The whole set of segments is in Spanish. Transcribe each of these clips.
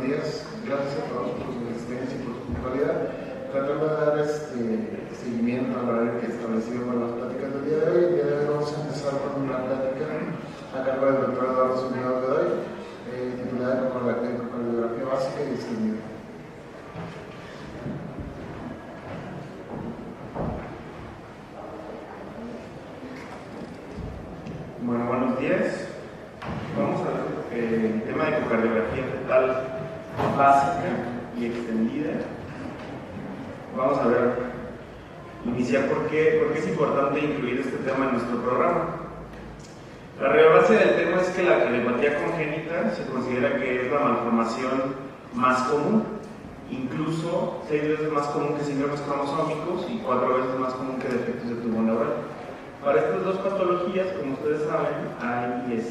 días. Gracias a todos por su asistencia y por su puntualidad. Tratando de dar seguimiento al horario que establecido para las pláticas del día de hoy. El día de hoy vamos a empezar con una plática a cargo del doctor Eduardo Zúñiga Godoy, titulada de Ecocardiografía Básica y Extendida. Bueno, buenos días. Vamos a ver el tema de ecocardiografía fetal básica y extendida. Vamos a ver, iniciar por qué es importante incluir este tema en nuestro programa. La relevancia del tema es que la cardiopatía congénita se considera que es la malformación más común, incluso 6 veces más común que síndromes cromosómicos y 4 veces más común que defectos de tubo neural. Para estas dos patologías, como ustedes saben, hay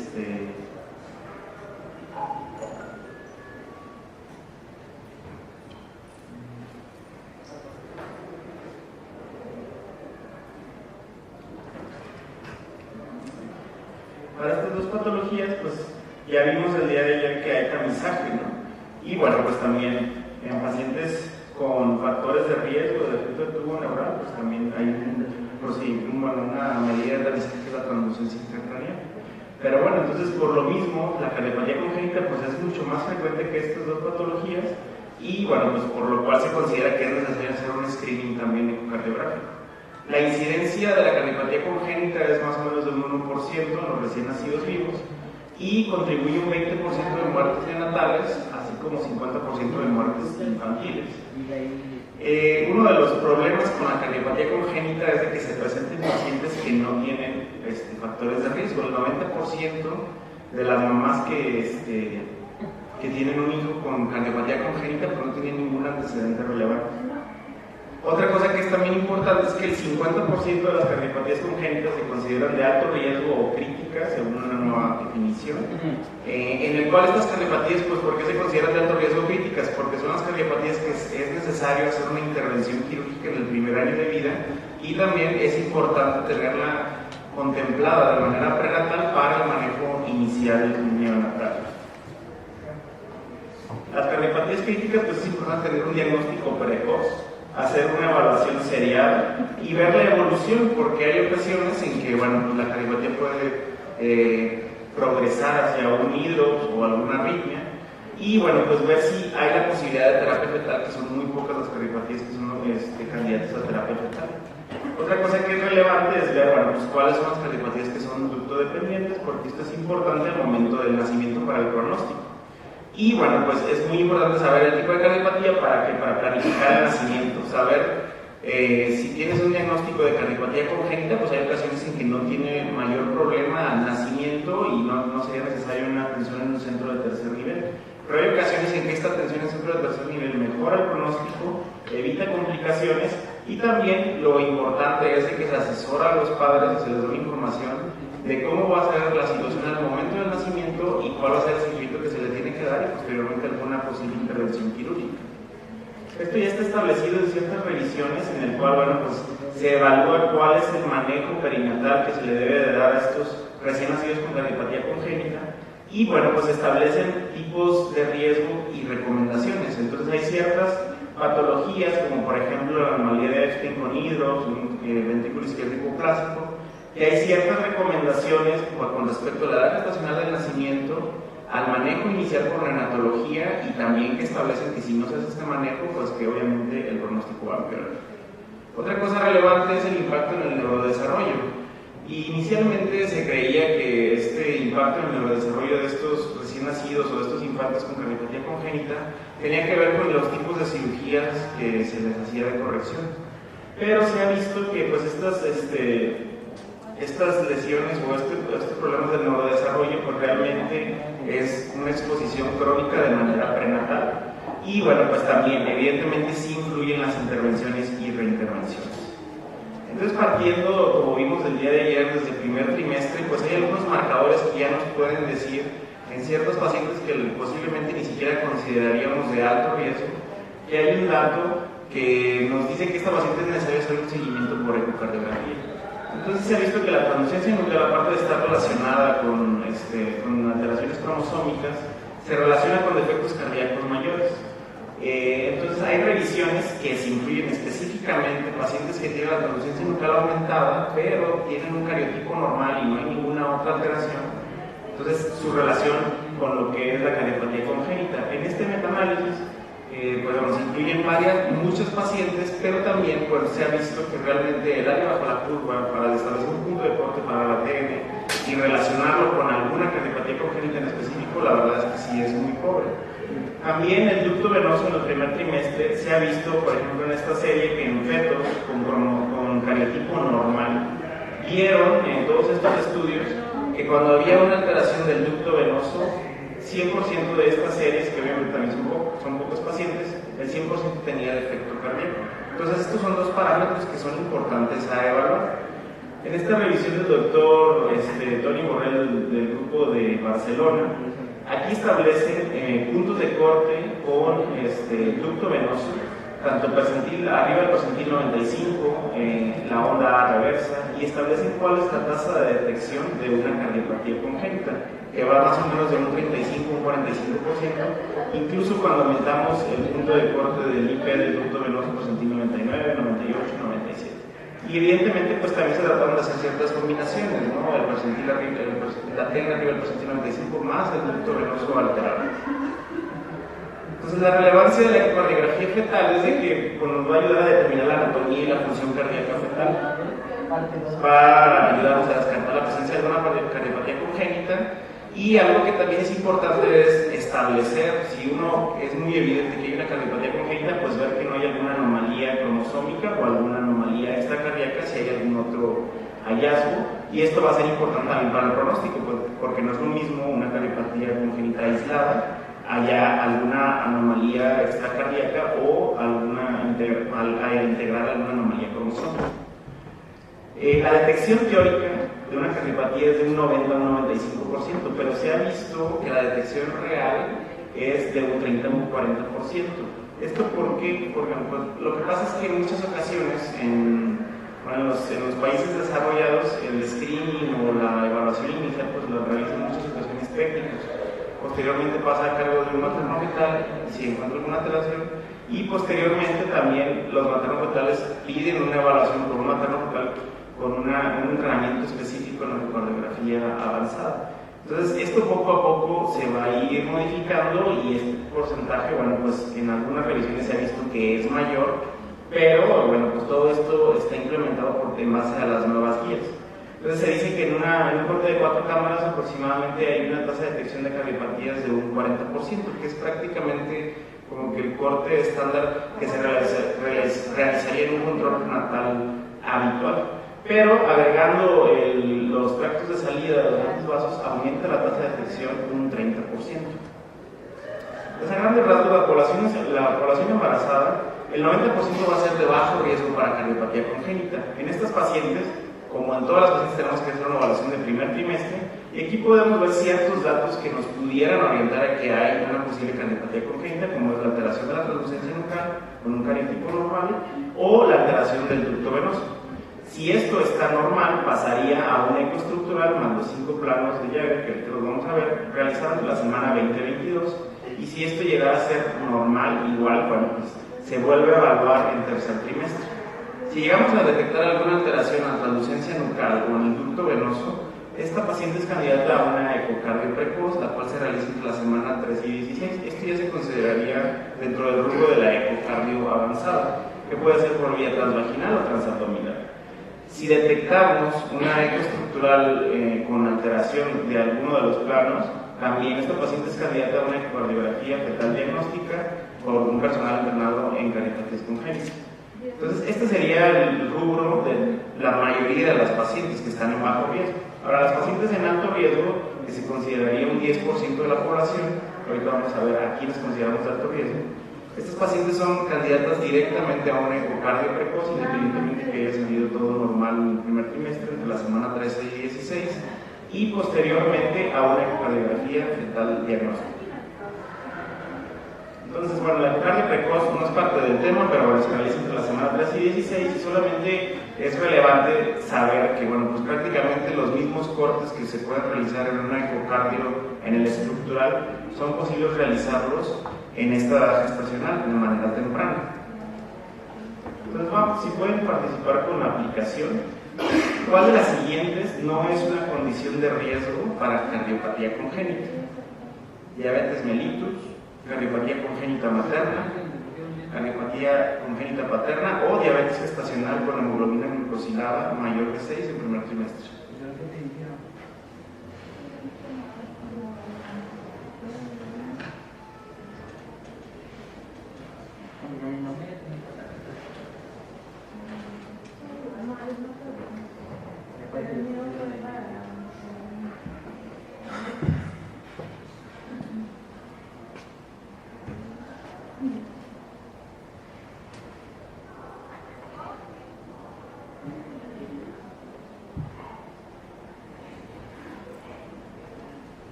para estas dos patologías, pues ya vimos el día de ayer que hay tamizaje, ¿no? Y bueno, pues también en pacientes con factores de riesgo de defecto de tubo neural, pues también hay una medida de tamizaje que es la transducción intracraneal. Pero bueno, entonces por lo mismo, la cardiopatía congénita pues es mucho más frecuente que estas dos patologías y bueno, pues por lo cual se considera que es necesario hacer un screening también ecocardiográfico. La incidencia de la cardiopatía congénita es más o menos del 1% en los recién nacidos vivos y contribuye un 20% de muertes neonatales, así como 50% de muertes infantiles. Uno de los problemas con la cardiopatía congénita es de que se presenten pacientes que no tienen factores de riesgo. El 90% de las mamás que tienen un hijo con cardiopatía congénita pues no tienen ningún antecedente relevante. Otra cosa que es también importante es que el 50% de las cardiopatías congénitas se consideran de alto riesgo o críticas, según una nueva definición, en el cual estas cardiopatías, pues ¿por qué se consideran de alto riesgo o críticas? Porque son las cardiopatías que es necesario hacer una intervención quirúrgica en el primer año de vida y también es importante tenerla contemplada de manera prenatal para el manejo inicial neonatal. Las cardiopatías críticas, pues es importante tener un diagnóstico precoz, hacer una evaluación serial y ver la evolución, porque hay ocasiones en que bueno, la cardiopatía puede progresar hacia un hidrops o alguna arritmia y bueno, pues ver si hay la posibilidad de terapia fetal, que son muy pocas las cardiopatías que son candidatas a terapia fetal. Otra cosa que es relevante es ver bueno, pues, cuáles son las cardiopatías que son ducto dependientes, porque esto es importante al momento del nacimiento para el pronóstico. Y bueno, pues es muy importante saber el tipo de cardiopatía para planificar el nacimiento, saber si tienes un diagnóstico de cardiopatía congénita, pues hay ocasiones en que no tiene mayor problema al nacimiento y no sería necesaria una atención en un centro de tercer nivel. Pero hay ocasiones en que esta atención en centro de tercer nivel mejora el pronóstico, evita complicaciones y también lo importante es de que se asesora a los padres y se les da información de cómo va a ser la situación al momento del nacimiento y cuál va a ser el seguimiento que se le tiene que dar y posteriormente alguna posible intervención quirúrgica. Esto ya está establecido en ciertas revisiones en el cual bueno, pues, se evalúa cuál es el manejo perinatal que se le debe de dar a estos recién nacidos con cardiopatía congénita y bueno, pues se establecen tipos de riesgo y recomendaciones. Entonces hay ciertas patologías como por ejemplo la anomalía de Epstein con hidrops, ventrículo izquierdo hipoplásico, que hay ciertas recomendaciones con respecto a la edad gestacional del nacimiento, al manejo inicial por neonatología y también que establecen que si no se hace este manejo, pues que obviamente el pronóstico va a empeorar. Otra cosa relevante es el impacto en el neurodesarrollo. Y inicialmente se creía que este impacto en el neurodesarrollo de estos recién nacidos o de estos infantes con cardiopatía congénita tenía que ver con los tipos de cirugías que se les hacía de corrección. Pero se ha visto que pues estas lesiones o estos problemas del neurodesarrollo pues realmente es una exposición crónica de manera prenatal y bueno, pues también evidentemente sí influyen las intervenciones y reintervenciones. Entonces partiendo, como vimos el día de ayer, desde el primer trimestre, pues hay algunos marcadores que ya nos pueden decir en ciertos pacientes que posiblemente ni siquiera consideraríamos de alto riesgo, que hay un dato que nos dice que esta paciente es necesario hacer un seguimiento por ecocardiografía. Entonces se ha visto que la transducción nuclear, aparte de estar relacionada con alteraciones cromosómicas, se relaciona con defectos cardíacos mayores. Entonces hay revisiones que se incluyen específicamente en pacientes que tienen la translucencia nucal aumentada, pero tienen un cariotipo normal y no hay ninguna otra alteración. Entonces su relación con lo que es la cardiopatía congénita. En este metaanálisis pues, se incluyen muchos pacientes, pero también pues, se ha visto que realmente el área bajo la curva para establecer un punto de corte para la TN y relacionarlo con alguna cardiopatía congénita en específico, la verdad es que sí es muy pobre. También el ducto venoso en el primer trimestre se ha visto, por ejemplo, en esta serie que en fetos con cariotipo normal vieron en todos estos estudios que cuando había una alteración del ducto venoso, 100% de estas series, que obviamente también son pocos pacientes, el 100% tenía defecto cardíaco. Entonces estos son dos parámetros que son importantes a evaluar. En esta revisión del doctor Tony Borrell del grupo de Barcelona, aquí establece puntos de corte con ducto venoso, tanto percentil, arriba del percentil 95, la onda A reversa, y establecen cuál es la tasa de detección de una cardiopatía congénita, que va más o menos de un 35 a un 45%, incluso cuando aumentamos el punto de corte del IP del ducto venoso percentil 99, 98, 97. Y evidentemente pues también se trataron de hacer ciertas combinaciones, ¿no? El percentil arriba, la TN arriba del percentil 95 más el ducto venoso alterado. Entonces la relevancia de la ecocardiografía fetal es de que pues, nos va a ayudar a determinar la anatomía y la función cardíaca fetal. Va a ayudarnos a descartar la presencia de una cardiopatía congénita. Y algo que también es importante es establecer, si uno es muy evidente que hay una cardiopatía congénita, pues ver que no hay alguna anomalía cromosómica o alguna anomalía extracardíaca, si hay algún otro hallazgo. Y esto va a ser importante también para el pronóstico, porque no es lo mismo una cardiopatía congénita aislada, haya alguna anomalía extracardíaca o integrar alguna anomalía cromosómica. La detección teórica de una cardiopatía es de un 90 a un 95%, pero se ha visto que la detección real es de un 30 a un 40%. ¿Esto por qué? Porque pues, lo que pasa es que en muchas ocasiones en los países desarrollados el screening o la evaluación inicial pues lo realizan muchas situaciones técnicas. Posteriormente pasa a cargo de un materno fetal si encuentra alguna alteración, y posteriormente también los maternos fetales piden una evaluación por un materno fetal con un entrenamiento específico en la ecocardiografía avanzada. Entonces esto poco a poco se va a ir modificando y este porcentaje, bueno, pues en algunas revisiones se ha visto que es mayor, pero bueno, pues todo esto está implementado en base a las nuevas guías. Entonces se dice que en un corte de 4 cámaras aproximadamente hay una tasa de detección de cardiopatías de un 40%, que es prácticamente como que el corte estándar que se realizaría en un control prenatal habitual. Pero agregando los tractos de salida de los grandes vasos aumenta la tasa de detección un 30%. Entonces, a grandes rasgos, la población embarazada, el 90% va a ser de bajo riesgo para cardiopatía congénita. En estas pacientes, como en todas las pacientes, tenemos que hacer una evaluación de primer trimestre, y aquí podemos ver ciertos datos que nos pudieran orientar a que hay una posible cardiopatía congénita, como es la alteración de la translucencia nucal con un cariotipo normal o la alteración del ducto venoso. Si esto está normal, pasaría a un eco estructural más los 5 planos de Jagger, que ahorita los vamos a ver, realizados en la semana 20-22. Y si esto llegara a ser normal, igual, bueno, pues se vuelve a evaluar en tercer trimestre. Si llegamos a detectar alguna alteración en la translucencia nucal o en el ducto venoso, esta paciente es candidata a una ecocardio precoz, la cual se realiza entre la semana 3 y 16. Esto ya se consideraría dentro del rubro de la ecocardio avanzada, que puede ser por vía transvaginal o transabdominal. Si detectamos una eco estructural con alteración de alguno de los planos, también esta paciente es candidata a una ecocardiografía fetal diagnóstica por un personal internado en cardiopatía congénita. Entonces, este sería el rubro de la mayoría de las pacientes que están en bajo riesgo. Ahora, las pacientes en alto riesgo, que se consideraría un 10% de la población, ahorita vamos a ver a quiénes consideramos de alto riesgo. Estas pacientes son candidatas directamente a una ecocardio precoz, independientemente que haya salido todo normal en el primer trimestre, entre la semana 13 y 16, y posteriormente a una ecocardiografía fetal diagnóstica. Entonces, bueno, la ecocardia precoz no es parte del tema, pero bueno, se realiza entre la semana 3 y 16 y solamente es relevante saber que, bueno, pues prácticamente los mismos cortes que se pueden realizar en una ecocardio en el estructural son posibles realizarlos en esta edad gestacional de manera temprana. Entonces, vamos, si pueden participar con la aplicación, ¿cuál de las siguientes no es una condición de riesgo para cardiopatía congénita? Diabetes mellitus, cardiopatía congénita materna, cardiopatía congénita paterna o diabetes gestacional con hemoglobina glucosilada mayor de 6 en primer trimestre.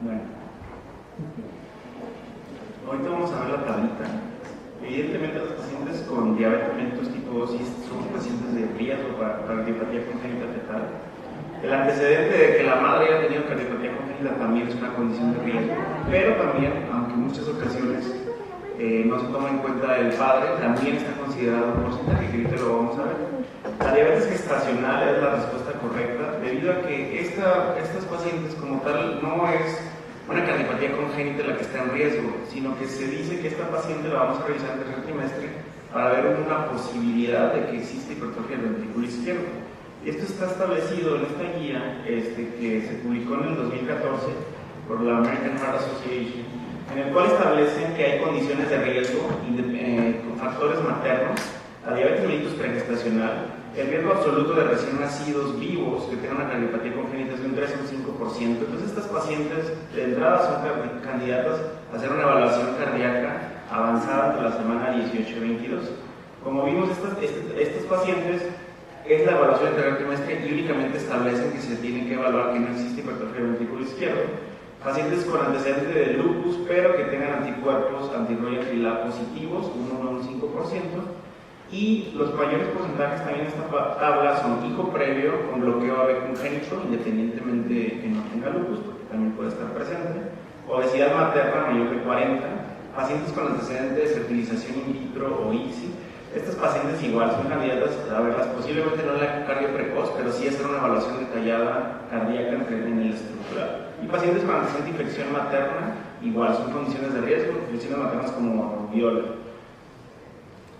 Bueno, ahorita vamos a ver la tablita. Evidentemente los pacientes con diabetes mellitus tipo 2 son pacientes de riesgo para cardiopatía congénita fetal. El antecedente de que la madre haya tenido cardiopatía congénita también es una condición de riesgo, pero también, aunque en muchas ocasiones no se toma en cuenta el padre, también está considerado un porcentaje, que ahorita lo vamos a ver. La diabetes gestacional es la respuesta correcta, debido a que estas pacientes como tal no es una cardiopatía congénita la que está en riesgo, sino que se dice que esta paciente la vamos a revisar en el tercer trimestre para ver una posibilidad de que existe hipertrofia del ventrículo izquierdo. Esto está establecido en esta guía que se publicó en el 2014 por la American Heart Association, en el cual establecen que hay condiciones de riesgo con factores maternos, la diabetes mellitus pregestacional, el riesgo absoluto de recién nacidos vivos que tengan una cardiopatía congénita es de un 3 a un 5%. Entonces estas pacientes de entrada son candidatas a hacer una evaluación cardíaca avanzada entre la semana 18 y 22. Como vimos, estos pacientes es la evaluación del tercer trimestre y únicamente establecen que se tiene que evaluar que no existe hipertrofia del ventrículo izquierdo. Pacientes con antecedentes de lupus, pero que tengan anticuerpos anti-Roger Fila positivos, un 1 a un 5%. Y los mayores porcentajes también en esta tabla son hijo previo con bloqueo AB congénito, independientemente de que no tenga lupus, porque también puede estar presente, obesidad materna mayor de 40, pacientes con antecedentes de fertilización in vitro o ICSI. Estas pacientes igual son candidatas a verlas, posiblemente no en la ecocardio precoz, pero sí hacer una evaluación detallada cardíaca en el estructural. Y pacientes con antecedente de infección materna, igual son condiciones de riesgo, infecciones maternas como viola.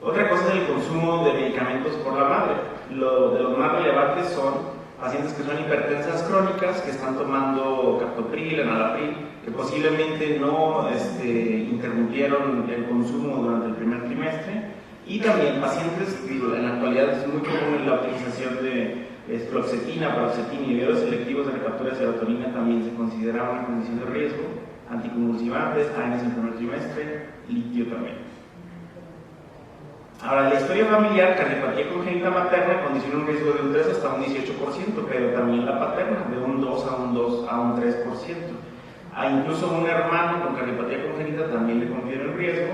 Otra cosa es el consumo de medicamentos por la madre. De los más relevantes son pacientes que son hipertensas crónicas, que están tomando captopril, enalapril, que posiblemente no interrumpieron el consumo durante el primer trimestre. Y también pacientes, en la actualidad es muy común la utilización de fluoxetina, paroxetina, inhibidores selectivos de recaptura de serotonina también se considera una condición de riesgo, anticonvulsivantes, ANS en el primer trimestre, litio también. Ahora, la historia familiar, cardiopatía congénita materna condiciona un riesgo de un 3 hasta un 18%, pero también la paterna, de un 2 a un 3%. Incluso un hermano con cardiopatía congénita también le confiere el riesgo,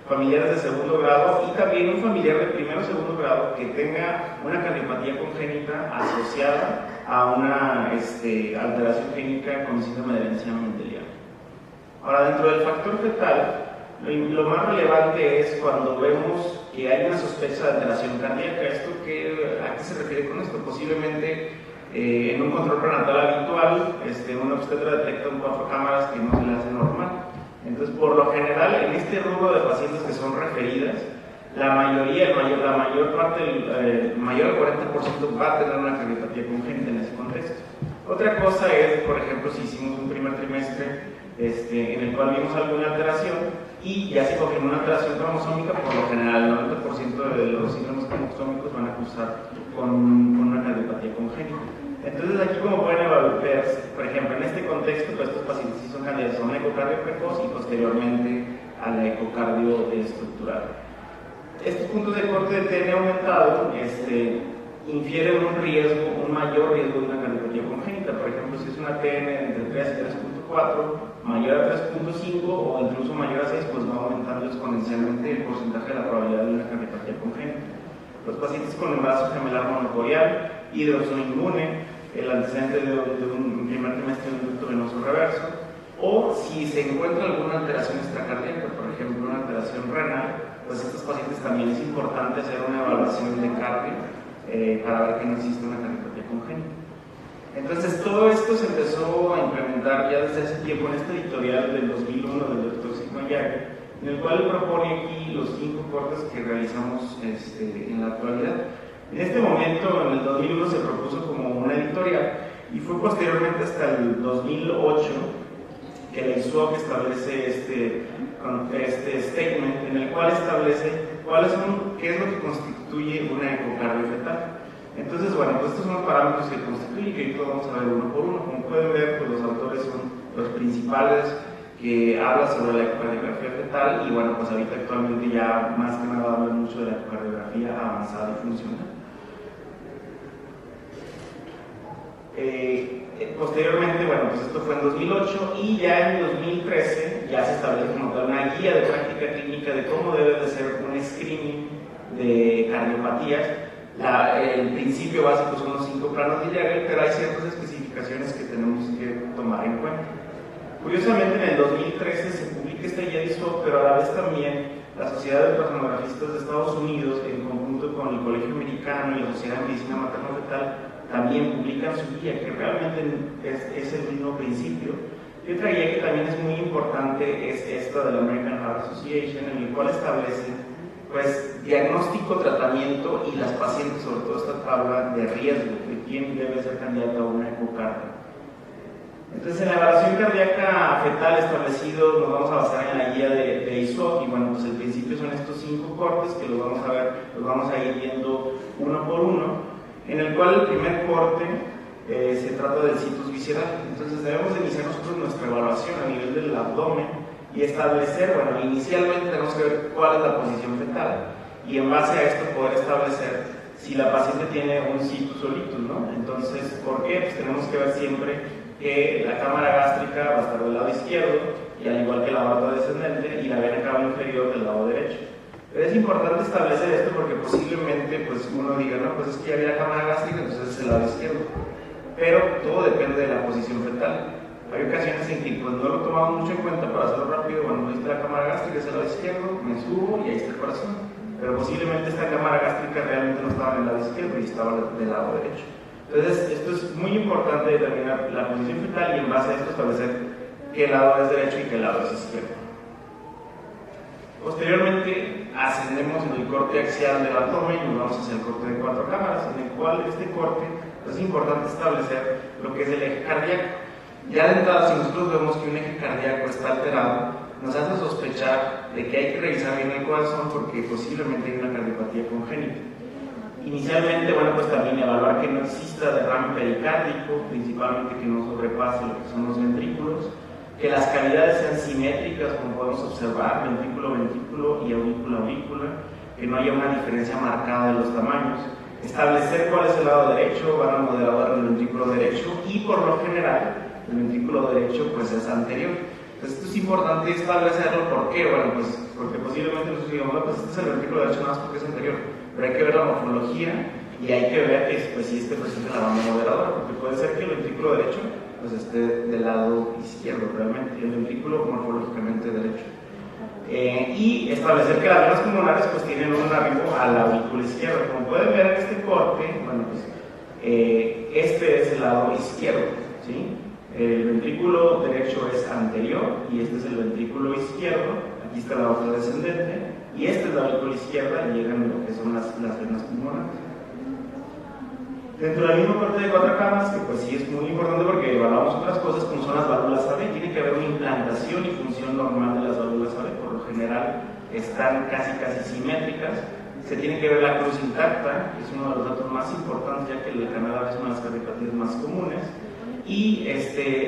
familiares de segundo grado y también un familiar de primero o segundo grado que tenga una cardiopatía congénita asociada a una alteración clínica con síndrome de herencia mendeliana. Ahora, dentro del factor fetal, lo más relevante es cuando vemos que hay una sospecha de alteración cardíaca. ¿A qué se refiere con esto? Posiblemente en un control prenatal habitual, un obstetra detecta en 4 cámaras que no se le hace normal. Entonces, por lo general, en este rubro de pacientes que son referidas, la mayor parte, el mayor del 40% va a tener una cardiopatía congénita en ese contexto. Otra cosa es, por ejemplo, si hicimos un primer trimestre en el cual vimos alguna alteración y ya se confirmó una alteración cromosómica, por lo general el 90% de los síndromes cromosómicos van a cursar con una cardiopatía congénita. Entonces aquí, como pueden ver, por ejemplo, en este contexto, pues estos pacientes sí son candidatos a una ecocardio precoz y posteriormente a la ecocardio estructural. Estos puntos de corte de TN aumentado infieren un mayor riesgo de una cardiopatía congénita. Por ejemplo, si es una TN entre 3 y 3.4, 3.4, mayor a 3.5 o incluso mayor a 6, pues va aumentando exponencialmente el porcentaje de la probabilidad de una cardiopatía congénita. Los pacientes con embarazo gemelar monocorial, hidroxoinmune, el antecedente de un primer trimestre de un ducto venoso reverso, o si se encuentra alguna alteración extracardíaca, por ejemplo una alteración renal, pues estos pacientes también es importante hacer una evaluación de cardio para ver que no existe una cardiopatía congénita. Entonces todo esto se empezó a implementar ya desde hace tiempo en este editorial del 2001 del Dr. Sigmund Jäger, en el cual propone aquí los 5 cortes que realizamos en la actualidad. En este momento, en el 2001, se propuso como una editorial y fue posteriormente hasta el 2008 que la ISUOC establece este statement en el cual establece qué es lo que constituye una ecocardio fetal. Entonces, bueno, pues estos son los parámetros que constituyen, que ahorita vamos a ver uno por uno. Como pueden ver, pues los autores son los principales que hablan sobre la ecocardiografía fetal y bueno, pues ahorita actualmente ya más que nada hablan mucho de la ecocardiografía avanzada y funcional. Posteriormente, bueno, pues esto fue en 2008 y ya en 2013 ya se establece como tal una guía de práctica clínica de cómo debe de ser un screening de cardiopatías. El principio básico son los 5 planos de Jäger, pero hay ciertas especificaciones que tenemos que tomar en cuenta. Curiosamente, en el 2013 se publica esta guía de ISUOC, pero a la vez también la Sociedad de Plasmografistas de Estados Unidos, en conjunto con el Colegio Americano y la Sociedad de Medicina Materno-Fetal, también publican su guía, que realmente es el mismo principio. Y otra guía que también es muy importante es esta de la American Heart Association, en el cual establece pues diagnóstico, tratamiento y las pacientes, sobre todo esta tabla de riesgo de quién debe ser candidato a una ecocardio. Entonces, en la evaluación cardíaca fetal establecido nos vamos a basar en la guía de ISUOC y bueno, pues el principio son estos 5 cortes que los vamos a ver, los vamos a ir viendo uno por uno, en el cual el primer corte se trata del situs visceral. Entonces debemos iniciar nosotros nuestra evaluación a nivel del abdomen y establecer, bueno, inicialmente tenemos que ver cuál es la posición fetal y en base a esto poder establecer si la paciente tiene un situs o litus, ¿no? Entonces, ¿por qué? Pues tenemos que ver siempre que la cámara gástrica va a estar del lado izquierdo y al igual que la aorta descendente y la vena cava inferior del lado derecho. Pero es importante establecer esto porque posiblemente pues uno diga, no, pues es que ya vi la cámara gástrica, entonces es el lado izquierdo. Pero todo depende de la posición fetal. Hay ocasiones en que pues, no lo tomamos mucho en cuenta para hacerlo rápido. Bueno, ahí está la cámara gástrica, es el lado izquierdo, me subo y ahí está el corazón. Pero posiblemente esta cámara gástrica realmente no estaba en el lado izquierdo y estaba del lado derecho. Entonces, esto es muy importante determinar la posición fetal y en base a esto establecer qué lado es derecho y qué lado es izquierdo. Posteriormente, ascendemos en el corte axial del abdomen y nos vamos hacia el corte de 4 cámaras, en el cual este corte es importante establecer lo que es el eje cardíaco. Ya de entrada, si nosotros vemos que un eje cardíaco está alterado, nos hace sospechar de que hay que revisar bien el corazón porque posiblemente hay una cardiopatía congénita. Inicialmente, bueno, pues también evaluar que no exista derrame pericárdico, principalmente que no sobrepase lo que son los ventrículos, que las cavidades sean simétricas, como podemos observar, ventrículo-ventrículo y aurícula-aurícula, que no haya una diferencia marcada de los tamaños, establecer cuál es el lado derecho, van a modelar el ventrículo derecho y por lo general el ventrículo derecho pues es anterior. Entonces esto es importante establecerlo, ¿por qué? Bueno, pues porque posiblemente nosotros digamos, no, pues este es el ventrículo derecho nada más porque es anterior, pero hay que ver la morfología y hay que ver que pues, si este presenta la banda moderadora, porque puede ser que el ventrículo derecho pues esté del lado izquierdo realmente, y el ventrículo morfológicamente derecho. Y establecer que las venas pulmonares pues tienen un arribo a la aurícula izquierda. Como pueden ver en este corte, bueno, pues este es el lado izquierdo, ¿sí? El ventrículo derecho es anterior y este es el ventrículo izquierdo. Aquí está la aorta descendente y esta es la aurícula izquierda y llegan lo que son las venas pulmonares. Dentro del mismo corte de 4 cámaras, que pues sí es muy importante porque evaluamos otras cosas como son las válvulas AB, tiene que haber una implantación y función normal de las válvulas AB, por lo general están casi simétricas, se tiene que ver la cruz intacta, que es uno de los datos más importantes ya que el canal AB es una de las cardiopatías más comunes, y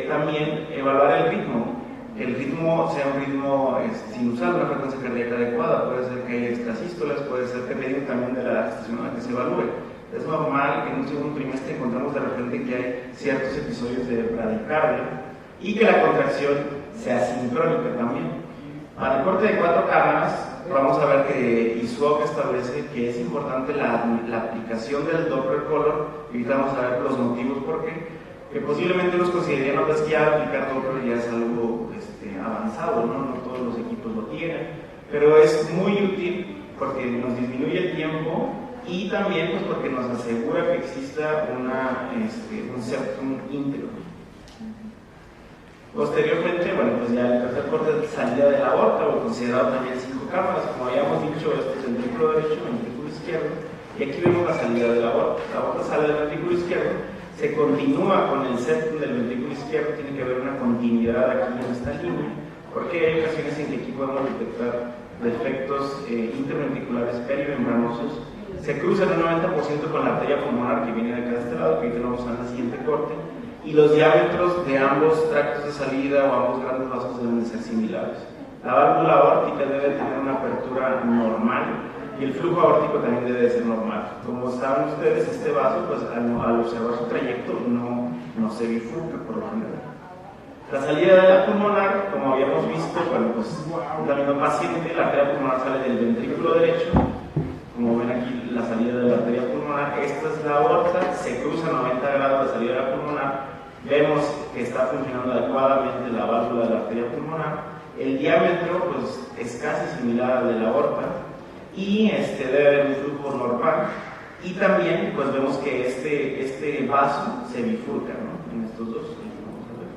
también evaluar el ritmo, que el ritmo sea un ritmo sinusal, una frecuencia cardíaca adecuada, puede ser que haya extrasístolas, puede ser que depende también de la estación a la que se evalúe. Es normal que en un segundo trimestre encontramos de repente que hay ciertos episodios de bradicardia y que la contracción sea sincrónica también. Para el corte de 4 cámaras, vamos a ver que ISUOC establece que es importante la aplicación del Doppler Color, y ahorita vamos a ver los motivos por qué, que posiblemente nos considerarían que ya aplicar Doppler ya es algo avanzado, ¿no? No todos los equipos lo tienen, pero es muy útil porque nos disminuye el tiempo y también pues porque nos asegura que exista un septum íntegro. Posteriormente, bueno, pues ya el tercer corte de salida de la aorta, o considerado también 5 cámaras, como habíamos dicho, este es el ventrículo derecho, el ventrículo izquierdo, y aquí vemos la salida de la aorta. La aorta sale del ventrículo izquierdo, se continúa con el septum del ventrículo izquierdo, tiene que haber una continuidad aquí en esta línea, porque hay ocasiones en que aquí podemos detectar defectos interventriculares perimembranosos. Se cruzan un 90% con la arteria pulmonar que viene de acá de este lado, que ahorita lo vamos a ver en el siguiente corte, y los diámetros de ambos tractos de salida o ambos grandes vasos deben de ser similares. La válvula aórtica debe tener una apertura normal y el flujo aórtico también debe de ser normal. Como saben ustedes, este vaso, pues al observar su trayecto, no se bifurca por lo general. La salida de la pulmonar, como habíamos visto, bueno, pues la misma paciente, la arteria pulmonar sale del ventrículo derecho. Como ven aquí, la salida de la arteria pulmonar, esta es la aorta, se cruza 90 grados de salida de la pulmonar. Vemos que está funcionando adecuadamente la válvula de la arteria pulmonar. El diámetro pues, es casi similar al de la aorta y debe haber un flujo normal. Y también pues, vemos que este vaso se bifurca, ¿no? En estos dos. Vamos a ver.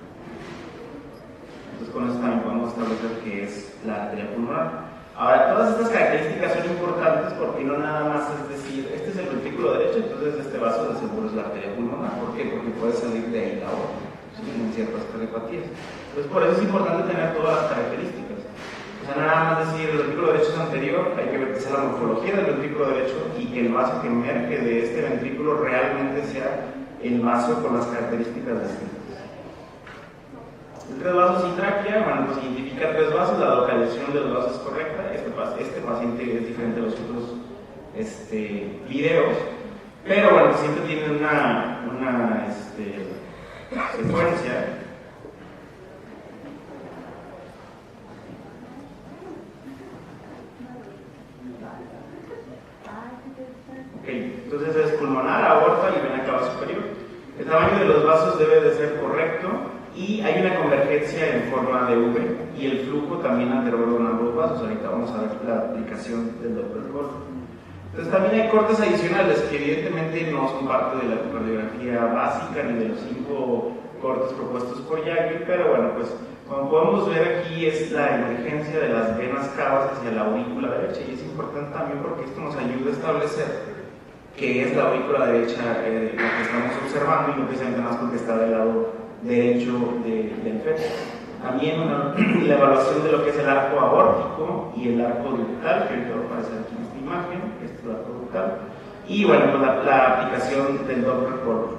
Entonces con eso también podemos establecer que es la arteria pulmonar. Ahora, todas estas características son importantes porque no nada más es decir, este es el ventrículo derecho, entonces este vaso de seguro es la arteria pulmonar. ¿Por qué? Porque puede salir de ahí la aorta, ¿sí? En ciertas cardiopatías. Entonces, por eso es importante tener todas las características. O sea, nada más decir el ventrículo derecho es anterior, hay que ver que sea la morfología del ventrículo derecho y que el vaso que emerge de este ventrículo realmente sea el vaso con las características distintas. Tres vasos sin tráquea, bueno, pues identifica 3 vasos, la localización de los vasos es correcta. Este paciente es diferente a los otros videos, pero bueno, siempre tiene una secuencia. Ok, entonces es pulmonar, aorta y vena cava superior. El tamaño de los vasos debe de ser correcto. Y hay una convergencia en forma de V y el flujo también alrededor de ambos vasos. Ahorita vamos a ver la aplicación del Doppler Color. Entonces también hay cortes adicionales que evidentemente no son parte de la ecocardiografía básica ni de los 5 cortes propuestos por Yagi, pero bueno, pues como podemos ver aquí es la emergencia de las venas cavas hacia la aurícula derecha, y es importante también porque esto nos ayuda a establecer que es la aurícula derecha la que estamos observando, y no precisamente más porque está del lado derecho del feto. También la evaluación de lo que es el arco aórtico y el arco ductal, que ahorita va a aparecer aquí en esta imagen. Este es el arco ductal. Y bueno, pues la aplicación del Doppler Color.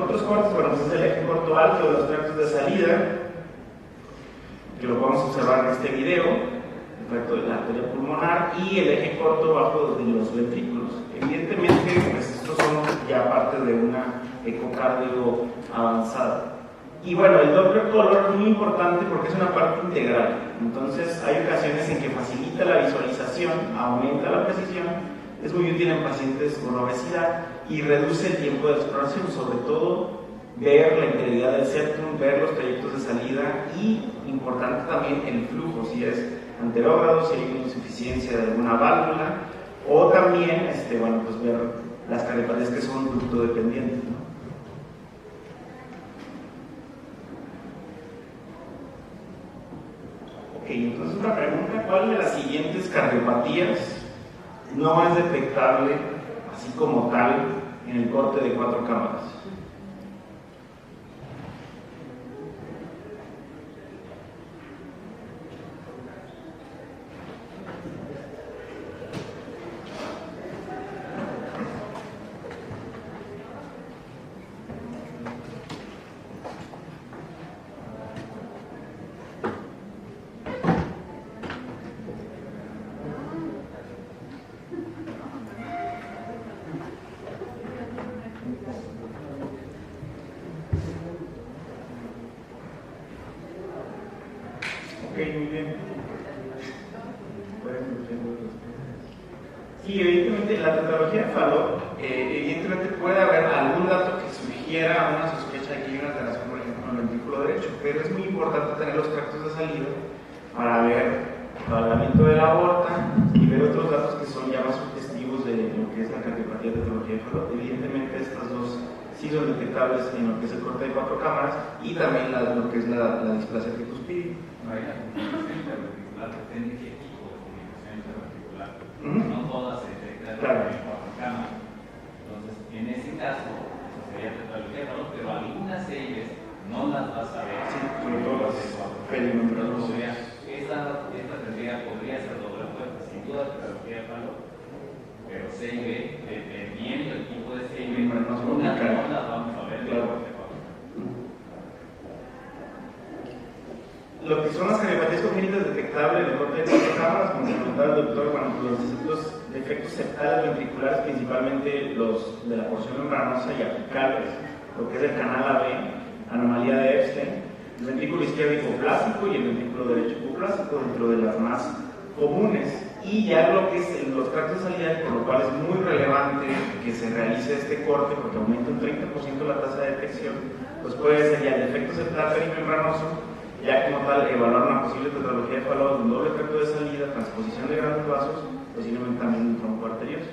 Otros cortes, bueno, pues es el eje corto alto de los tractos de salida, que lo podemos observar en este video, el tracto de la arteria pulmonar, y el eje corto bajo de los ventrículos. Evidentemente, pues estos son ya parte de una ecocardio avanzada. Y bueno, el Doppler Color es muy importante porque es una parte integral. Entonces hay ocasiones en que facilita la visualización, aumenta la precisión, es muy útil en pacientes con obesidad y reduce el tiempo de exploración, sobre todo ver la integridad del septum, ver los trayectos de salida y, importante también, el flujo, si es anterógrado, si hay una insuficiencia de alguna válvula, o también bueno, pues ver las cardiopatías que son ducto dependientes, ¿no? Entonces una pregunta: ¿cuál de las siguientes cardiopatías no es detectable así como tal en el corte de 4 cámaras? muy bien. Sí, evidentemente la tetralogía de Fallot, evidentemente puede haber algún dato que sugiera una sospecha de que hay una alteración, por ejemplo, en el ventrículo derecho, pero es muy importante tener los tractos de salida para ver el alargamiento de la aorta y ver otros datos que son ya más sugestivos de lo que es la cardiopatía de tetralogía de Fallot. Evidentemente estas dos sí son detectables en lo que es el corte de 4 cámaras y también lo que es la displasia tricuspide. No hay la comunicación interventricular, depende de qué tipo de comunicación interventricular. No todas se detectan en 4 cámaras. Entonces, en ese caso, sería tetralogía de Fallot, pero algunas series no las vas a ver. Sí, sobre todo las perimetrales. Esta tendría, podría ser doble puerta, sin duda tetralogía de Fallot, pero CIB, dependiendo del tipo de CIB, no las vamos a ver. Claro. Lo que son las cardiopatías congénitas detectables en el corte de 4 cámaras, como comentaba el doctor, bueno, los defectos septales ventriculares, principalmente los de la porción membranosa y apicales, lo que es el canal AB, anomalía de Epstein, el ventrículo izquierdo hipoplásico y el ventrículo derecho hipoplásico, dentro de las más comunes. Y ya lo que es los tractos de salida, por lo cual es muy relevante que se realice este corte, porque aumenta un 30% la tasa de detección, pues puede ser ya el defecto septal perimembranoso, ya como tal evaluar una posible tetralogía de Fallot, un doble tracto de salida, transposición de grandes vasos, posiblemente también un tronco arterioso.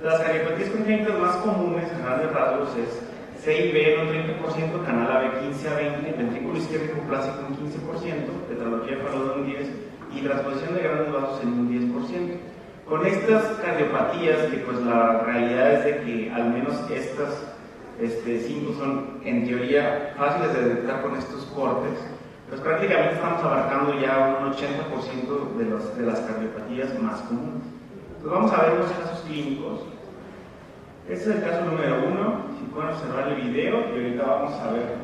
Las cardiopatías congénitas más comunes, en grandes rasgos, es CIB en un 30%, canal AB 15 a 20, ventrículo izquierdo hipoplásico en 15%, tetralogía de Fallot en un 10% y transposición de grandes vasos en un 10%. Con estas cardiopatías, que pues la realidad es de que al menos estas 5 son en teoría fáciles de detectar con estos cortes, pues prácticamente estamos abarcando ya un 80% de las cardiopatías más comunes. Entonces vamos a ver unos casos clínicos. Este es el caso número 1. Si pueden observar el video, y ahorita vamos a ver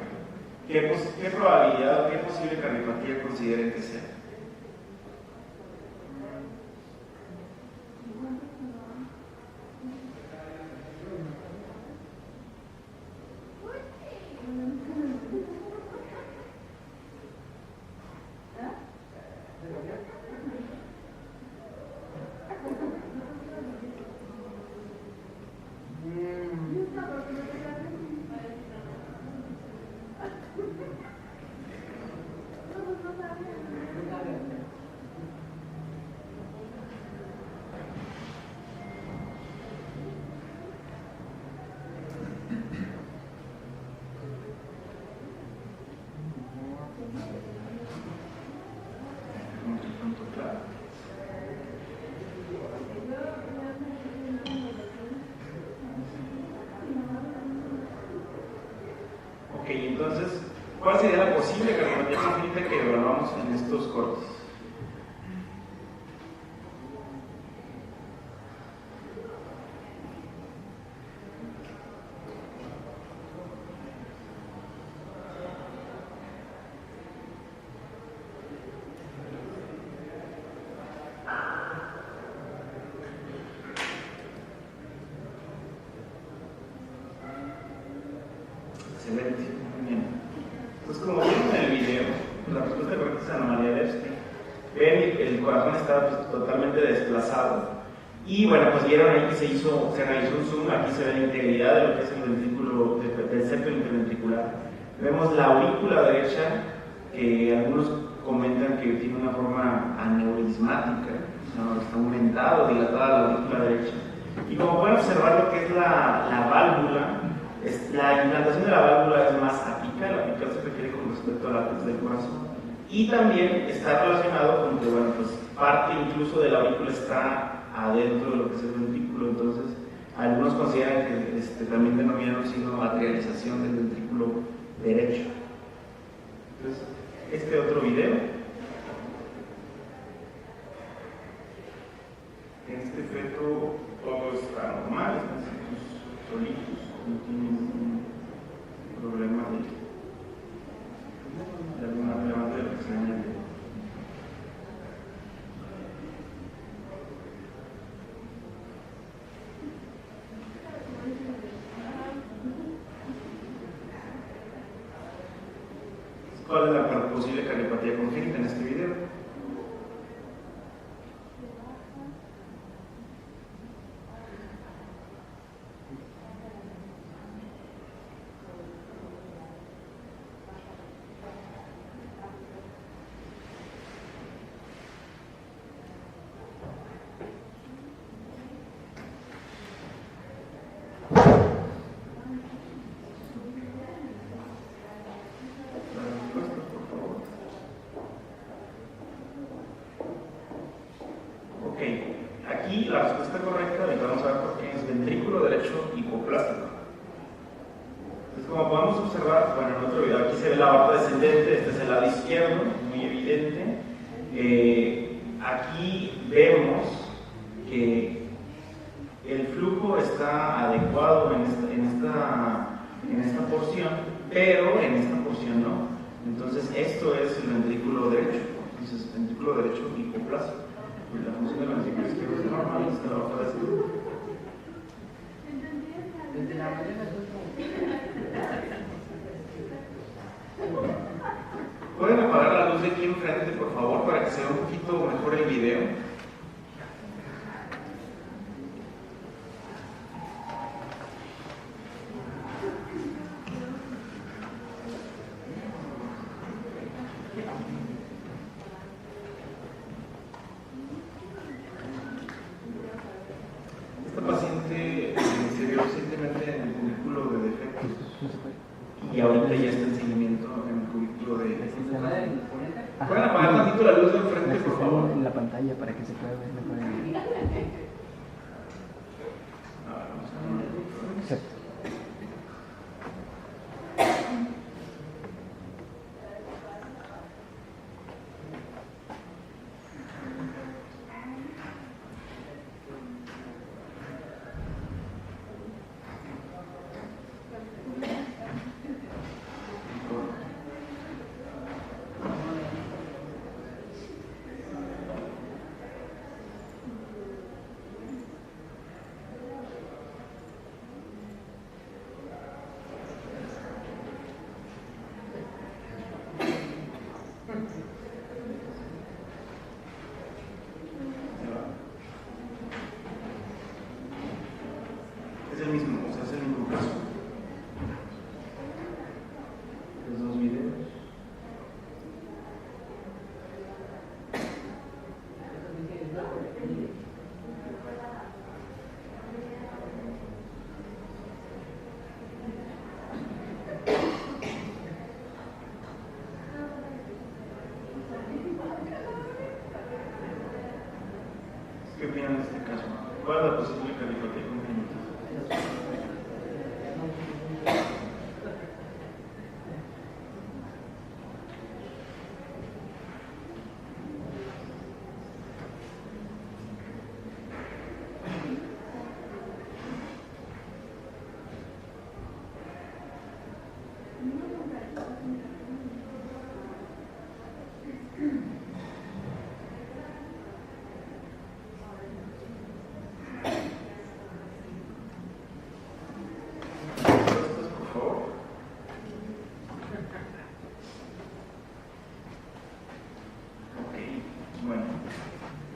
qué probabilidad o qué posible cardiopatía consideren que sea. Ok, entonces, ¿cuál sería la posible cardiopatía congénita que evaluamos en estos cortes? Excelente, muy bien. Entonces, como vieron en el video, la respuesta correcta es anomalía de Epstein. Ven, el corazón está pues, totalmente desplazado. Y bueno, pues vieron ahí que se realizó un zoom, aquí se ve la integridad de lo que es el ventrículo, del septo interventricular. Vemos la aurícula derecha, que algunos comentan que tiene una forma aneurismática, ¿no? Está aumentada o dilatada la aurícula derecha. Y como pueden observar lo que es la válvula, la implantación de la válvula es más apical, apical se refiere con respecto a la látex del corazón. Y también está relacionado con que, bueno, pues parte incluso de la aurícula está adentro de lo que es el ventrículo, entonces algunos consideran que también denominan un signo de atrialización del ventrículo derecho. Entonces, este otro video. En este feto todo está normal, están solitos, no tienen ningún problema de alguna relevante de lo que se añade. ¿Cuál es la posible cardiopatía congénita en este video? como podemos observar, bueno, en otro video aquí se ve la aorta descendente, este es el lado izquierdo, muy evidente. Aquí vemos que el flujo está adecuado en esta porción, pero en esta porción no. Entonces esto es el ventrículo derecho. Entonces ventrículo derecho hipoplásico. La función del ventrículo izquierdo es normal, esta la aorta descendente. ¿Pueden apagar la luz de aquí enfrente, por favor, para que se vea un poquito mejor el video? Esta paciente se vio recientemente en el cubículo de defectos y ahorita ya está en seguimiento en el cubículo de defectos. ¿Pueden apagar tantito la luz de enfrente, por favor? En la pantalla para que se pueda ver mejor el video. Exacto. Es el mismo, o sea, es el mismo caso. Los dos videos. ¿Qué opinan de este caso? ¿Cuál es la posible cardiopatía congénita?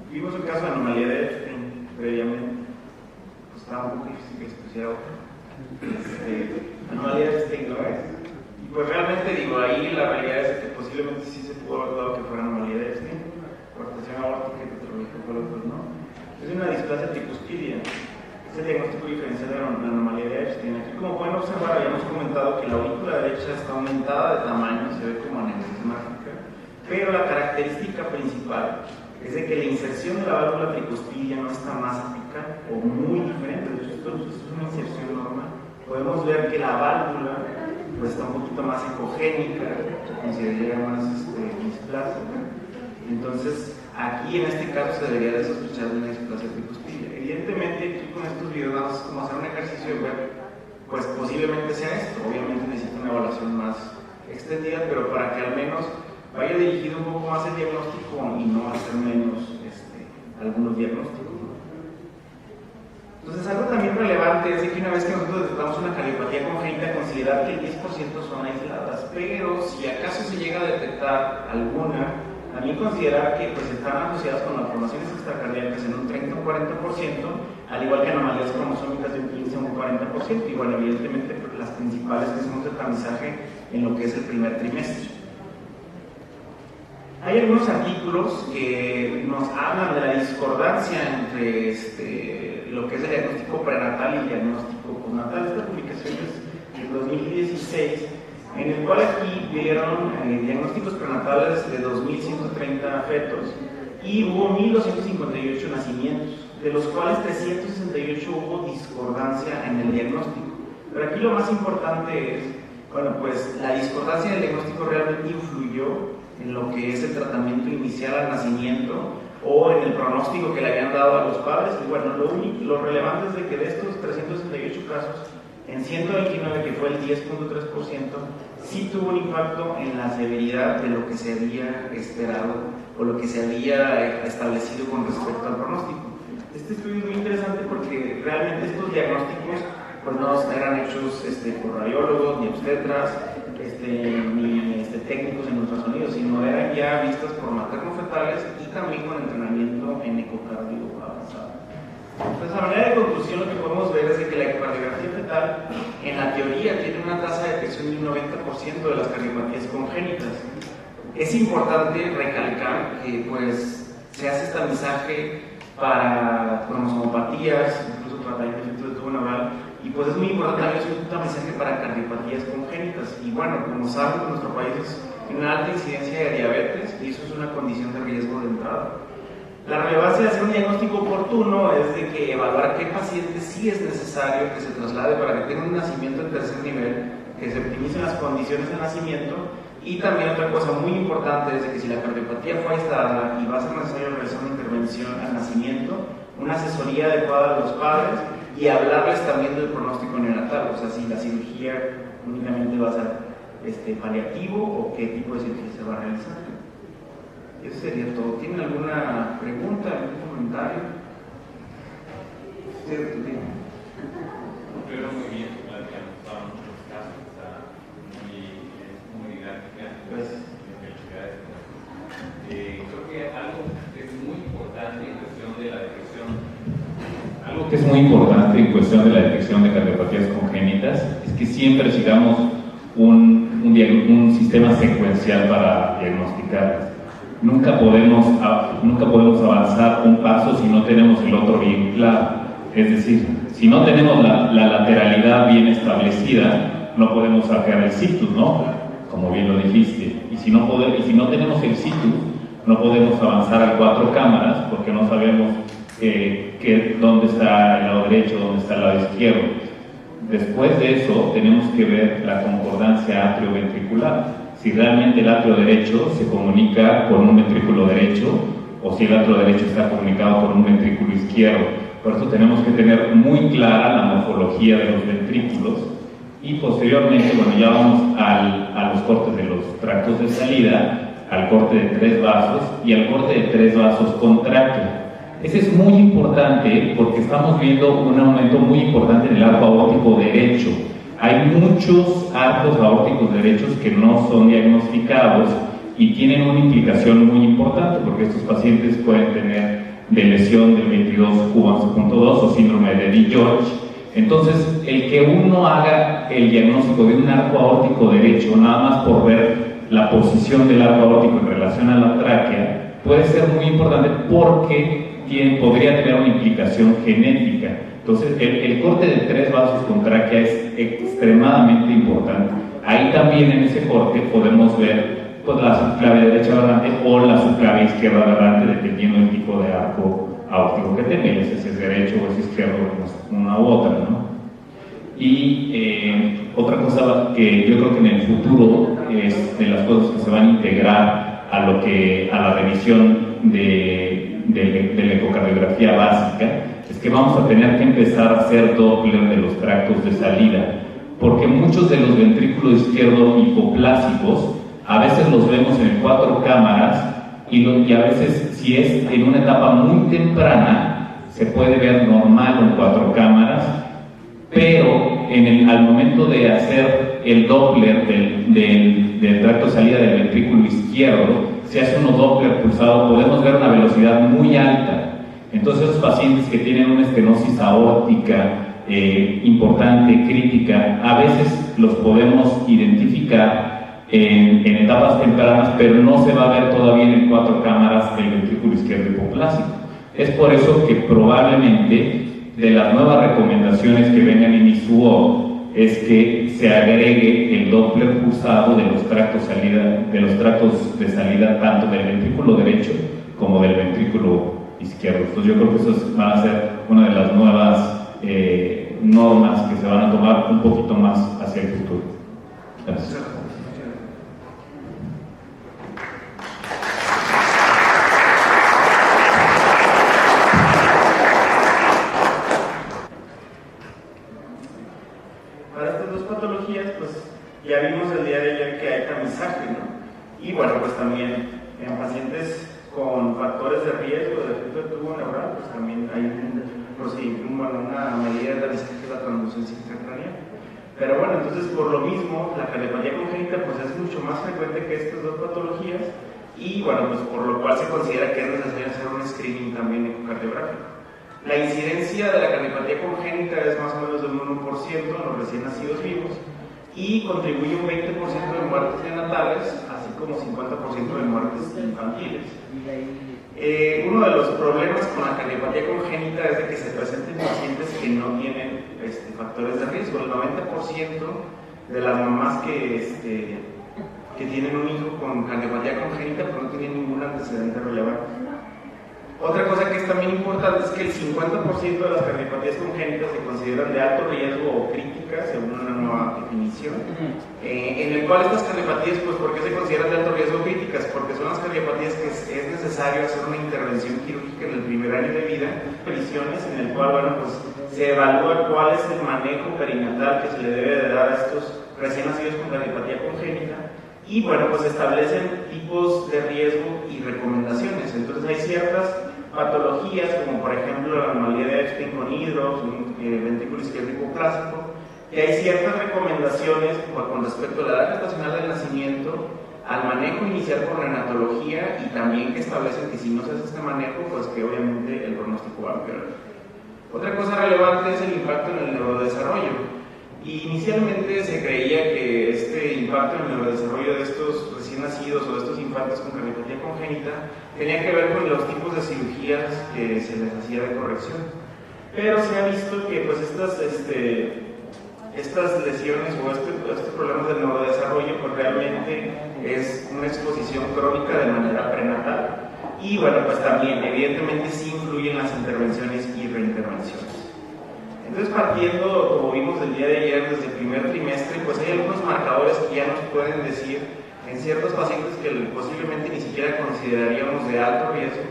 Vimos un caso de anomalía de Epstein previamente, pues estaba un poco difícil que se pusiera otra. Anomalía de Epstein no es. Y pues realmente digo, ahí la realidad es que posiblemente sí se pudo haber dado que fuera anomalía de Epstein, cortación aórtica y petrológica, pero pues no. Es una displasia tricuspidia, es el diagnóstico diferencial de la anomalía de Epstein. Aquí, como pueden observar, habíamos comentado que la aurícula derecha está aumentada de tamaño, se ve como aneurismática, pero la característica principal es de que la inserción de la válvula tricuspidia no está más apical o muy diferente. De hecho, esto es una inserción normal. Podemos ver que la válvula pues, está un poquito más ecogénica, se consideraría más displásica. Entonces, aquí en este caso se debería de sospechar de una displasia tricuspidia. Evidentemente, aquí con estos videos vamos como a hacer un ejercicio de ver, pues posiblemente sea esto. Obviamente necesita una evaluación más extendida, pero para que al menos vaya dirigido un poco más el diagnóstico y no hacer menos algunos diagnósticos. Entonces, algo también relevante es que una vez que nosotros detectamos una cardiopatía congénita, considerar que el 10% son aisladas, pero si acaso se llega a detectar alguna, también considerar que pues, están asociadas con malformaciones extracardíacas en un 30 o 40%, al igual que anomalías cromosómicas de un 15 o un 40%, y bueno, evidentemente las principales que hacemos el aprendizaje en lo que es el primer trimestre. Hay algunos artículos que nos hablan de la discordancia entre lo que es el diagnóstico prenatal y el diagnóstico postnatal. Esta publicación es del 2016, en el cual aquí vieron diagnósticos prenatales de 2.130 fetos y hubo 1.258 nacimientos, de los cuales 368 hubo discordancia en el diagnóstico. Pero aquí lo más importante es Bueno, pues la discordancia del diagnóstico realmente influyó en lo que es el tratamiento inicial al nacimiento o en el pronóstico que le habían dado a los padres. Y bueno, lo relevante es de que de estos 368 casos, en 129, que fue el 10.3%, sí tuvo un impacto en la severidad de lo que se había esperado o lo que se había establecido con respecto al pronóstico. Este estudio es muy interesante porque realmente estos diagnósticos pues no eran hechos por radiólogos, ni obstetras, ni técnicos en ultrasonido, sino eran ya vistas por materno-fetales y también con entrenamiento en ecocardio avanzado. Entonces, a manera de conclusión, lo que podemos ver es de que la ecocardiografía fetal, en la teoría, tiene una tasa de detección de un 90% de las cardiopatías congénitas. Es importante recalcar que pues, se hace este tamizaje para cromosomopatías, incluso tratamiento de tubo neural, y pues es muy importante también un tamizaje para cardiopatías congénitas. Y bueno, como saben, en nuestro país tiene una alta incidencia de diabetes y eso es una condición de riesgo de entrada. La relevancia de hacer un diagnóstico oportuno es de que evaluar qué paciente sí es necesario que se traslade para que tenga un nacimiento en tercer nivel, que se optimicen las condiciones de nacimiento. Y también otra cosa muy importante es de que si la cardiopatía fue aislada y va a ser necesario realizar una intervención al nacimiento, una asesoría adecuada a los padres y hablarles también del pronóstico neonatal, o sea, si la cirugía únicamente va a ser paliativo o qué tipo de cirugía se va a realizar. Eso sería todo. ¿Tienen alguna pregunta, algún comentario? Sí, Pero muy bien, platicamos muchos casos, está muy didáctica. Pues, creo que algo que es muy importante en cuestión de la detección, algo que es muy importante en cuestión de la detección de cardiopatías congénitas es que siempre sigamos un sistema secuencial para diagnosticarlas. Nunca podemos avanzar un paso si no tenemos el otro bien claro. Es decir, si no tenemos la lateralidad bien establecida, no podemos sacar el situs, ¿no? Como bien lo dijiste. Y si no tenemos el situs, no podemos avanzar a 4 cámaras porque no sabemos dónde está el lado derecho, dónde está el lado izquierdo. Después de eso, tenemos que ver la concordancia atrioventricular. Si realmente el atrio derecho se comunica con un ventrículo derecho o si el atrio derecho está comunicado con un ventrículo izquierdo. Por eso tenemos que tener muy clara la morfología de los ventrículos y posteriormente, bueno, ya vamos a los cortes de los tractos de salida, al corte de 3 vasos y al corte de 3 vasos con tráquea. Ese es muy importante porque estamos viendo un aumento muy importante en el arco aórtico derecho. Hay muchos arcos aórticos derechos que no son diagnosticados y tienen una implicación muy importante porque estos pacientes pueden tener de lesión del 22q11.2 o síndrome de DiGeorge. Entonces, el que uno haga el diagnóstico de un arco aórtico derecho, nada más por ver la posición del arco aórtico en relación a la tráquea, puede ser muy importante porque podría tener una implicación genética. Entonces, el corte de 3 vasos con tráquea es extremadamente importante. Ahí también en ese corte podemos ver pues, la subclavia derecha aberrante o la subclavia izquierda aberrante, dependiendo del tipo de arco aórtico que tenga, si es derecho o es izquierdo, una u otra, ¿no? Y otra cosa que yo creo que en el futuro es de las cosas que se van a integrar a la revisión de la ecocardiografía básica, es que vamos a tener que empezar a hacer Doppler de los tractos de salida, porque muchos de los ventrículos izquierdos hipoplásicos a veces los vemos en 4 cámaras y a veces, si es en una etapa muy temprana, se puede ver normal en 4 cámaras, pero al momento de hacer el Doppler del tracto de salida del ventrículo izquierdo, se hace un Doppler pulsado, podemos ver una velocidad muy alta. Entonces, esos pacientes que tienen una estenosis aórtica importante, crítica, a veces los podemos identificar en etapas tempranas, pero no se va a ver todavía en 4 cámaras el ventrículo izquierdo hipoplásico. Es por eso que probablemente de las nuevas recomendaciones que vengan en ISUO es que se agregue el Doppler pulsado de los tractos de salida tanto del ventrículo derecho como del ventrículo izquierdo. Entonces yo creo que eso va a ser una de las nuevas normas que se van a tomar un poquito más hacia el futuro. vimos el día de ayer que hay tamizaje, ¿no? Y bueno, pues también en pacientes con factores de riesgo de defecto de tubo neural, pues también hay una medida de tamizaje que es la translucencia intracraneal. Pero bueno, entonces por lo mismo, la cardiopatía congénita pues es mucho más frecuente que estas dos patologías y bueno, pues por lo cual se considera que es necesario hacer un screening también ecocardiográfico. La incidencia de la cardiopatía congénita es más o menos del 1% en los recién nacidos vivos y contribuye un 20% de muertes neonatales, así como 50% de muertes infantiles. Uno de los problemas con la cardiopatía congénita es de que se presenten pacientes que no tienen factores de riesgo. El 90% de las mamás que tienen un hijo con cardiopatía congénita pues no tienen ningún antecedente relevante. Otra cosa que es también importante es que el 50% de las cardiopatías congénitas se consideran de alto riesgo o críticas, según una nueva definición, en el cual estas cardiopatías, pues, ¿por qué se consideran de alto riesgo o críticas? Porque son las cardiopatías que es necesario hacer una intervención quirúrgica en el primer año de vida, operaciones en el cual, bueno, pues, se evalúa cuál es el manejo perinatal que se le debe de dar a estos recién nacidos con cardiopatía congénita, y bueno, pues establecen tipos de riesgo y recomendaciones. Entonces hay ciertas patologías, como por ejemplo la anomalía de Epstein con hidros, un ventrículo isquémico clásico, que hay ciertas recomendaciones con respecto a la edad gestacional del nacimiento, al manejo inicial por neonatología y también que establecen que si no se hace este manejo, pues que obviamente el pronóstico va a empeorar. Otra cosa relevante es el impacto en el neurodesarrollo. Inicialmente se creía que este impacto en el neurodesarrollo de estos recién nacidos o de estos infantes con cardiopatía congénita tenía que ver con los tipos de cirugías que se les hacía de corrección. Pero se ha visto que pues estas lesiones o estos problemas del neurodesarrollo pues realmente es una exposición crónica de manera prenatal y bueno, pues también evidentemente sí influyen las intervenciones y reintervenciones. Entonces, partiendo, como vimos el día de ayer, desde el primer trimestre, pues hay algunos marcadores que ya nos pueden decir en ciertos pacientes que posiblemente ni siquiera consideraríamos de alto riesgo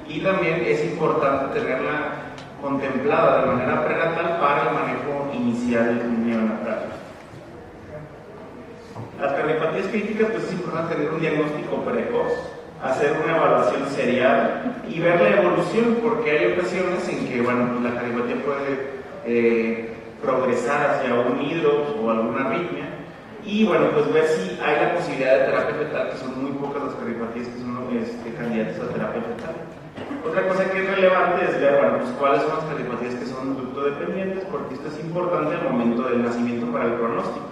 y también es importante tenerla contemplada de manera prenatal para el manejo inicial neonatal. Las cardiopatías críticas, pues es importante tener un diagnóstico precoz, hacer una evaluación serial y ver la evolución, porque hay ocasiones en que, bueno, pues la cardiopatía puede progresar hacia un hidrops o alguna arritmia y bueno, pues ver si hay la posibilidad de terapia fetal, que son muy pocas las cardiopatías que son candidatas a terapia fetal. Otra cosa que es relevante es ver, bueno, pues cuáles son las cardiopatías que son ductodependientes, porque esto es importante al momento del nacimiento para el pronóstico.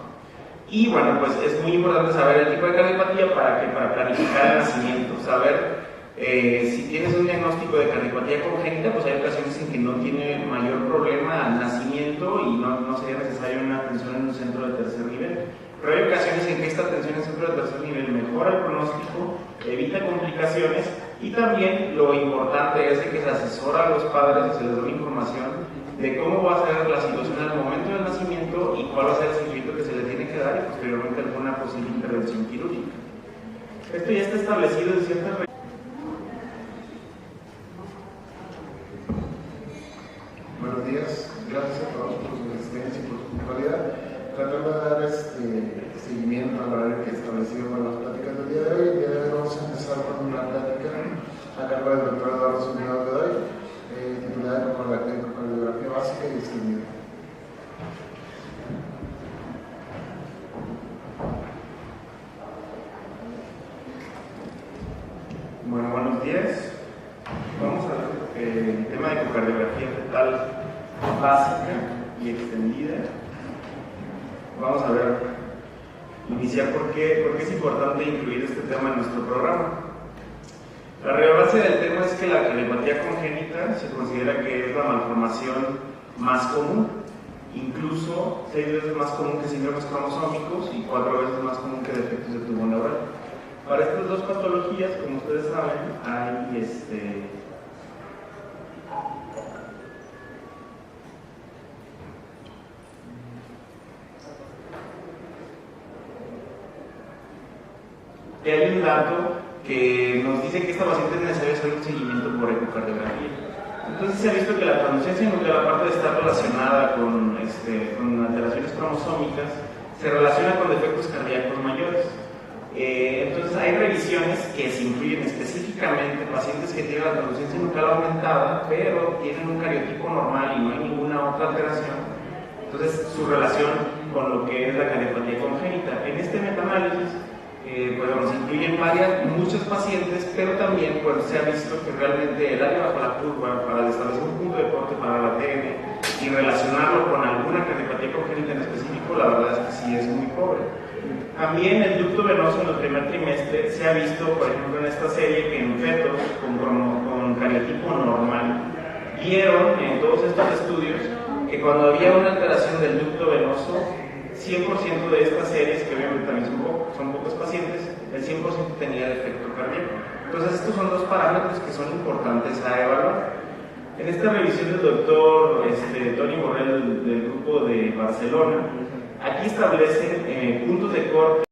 Y bueno, pues es muy importante saber el tipo de cardiopatía para planificar el nacimiento, saber si tienes un diagnóstico de cardiopatía congénita, pues hay ocasiones en que no tiene mayor problema al nacimiento y no sería necesaria una atención en un centro de tercer nivel. Pero hay ocasiones en que esta atención en centro de tercer nivel mejora el pronóstico, evita complicaciones y también lo importante es de que se asesora a los padres y se les da una información de cómo va a ser la situación al momento del nacimiento y cuál va a ser el seguimiento que se le tiene que dar y posteriormente alguna posible intervención quirúrgica. Esto ya está establecido en ciertas regiones. Buenos días, gracias a todos por su asistencia y por su puntualidad. Tratar de dar seguimiento al horario que he establecido para las pláticas del día de hoy. El día de hoy vamos a empezar con una plática a cargo del doctor Eduardo Zúñiga Godoy, titulada en Ecocardiografía Básica y Extendida. Bueno, buenos días. Vamos a ver el tema de ecocardiografía fetal básica y extendida. Vamos a ver, iniciar por qué es importante incluir este tema en nuestro programa. La relevancia del tema es que la cardiopatía congénita se considera que es la malformación más común, incluso 6 veces más común que síndromes cromosómicos y 4 veces más común que defectos de tubo neural. Para estas dos patologías, como ustedes saben, hay un dato que nos dice que esta paciente es necesario hacer un seguimiento por ecocardiografía. Entonces se ha visto que la translucencia nuclear, aparte de estar relacionada con alteraciones cromosómicas, se relaciona con defectos cardíacos mayores. Entonces hay revisiones que se incluyen específicamente pacientes que tienen la transducencia nuclear aumentada, pero tienen un cariotipo normal y no hay ninguna otra alteración. Entonces su relación con lo que es la cardiopatía congénita. En este metaanálisis, pues se incluyen muchos pacientes, pero también pues, se ha visto que realmente el área bajo la curva para establecer un punto de corte para la TN y relacionarlo con alguna cardiopatía congénita en específico, la verdad es que sí es muy pobre. También el ducto venoso en el primer trimestre se ha visto, por ejemplo, en esta serie que en fetos con cariotipo normal vieron en todos estos estudios que cuando había una alteración del ducto venoso, 100% de estas series, que obviamente también son pocos pacientes, el 100% tenía defecto cardíaco. Entonces estos son dos parámetros que son importantes a evaluar. En esta revisión del doctor Tony Borrell del grupo de Barcelona, aquí establecen puntos de corte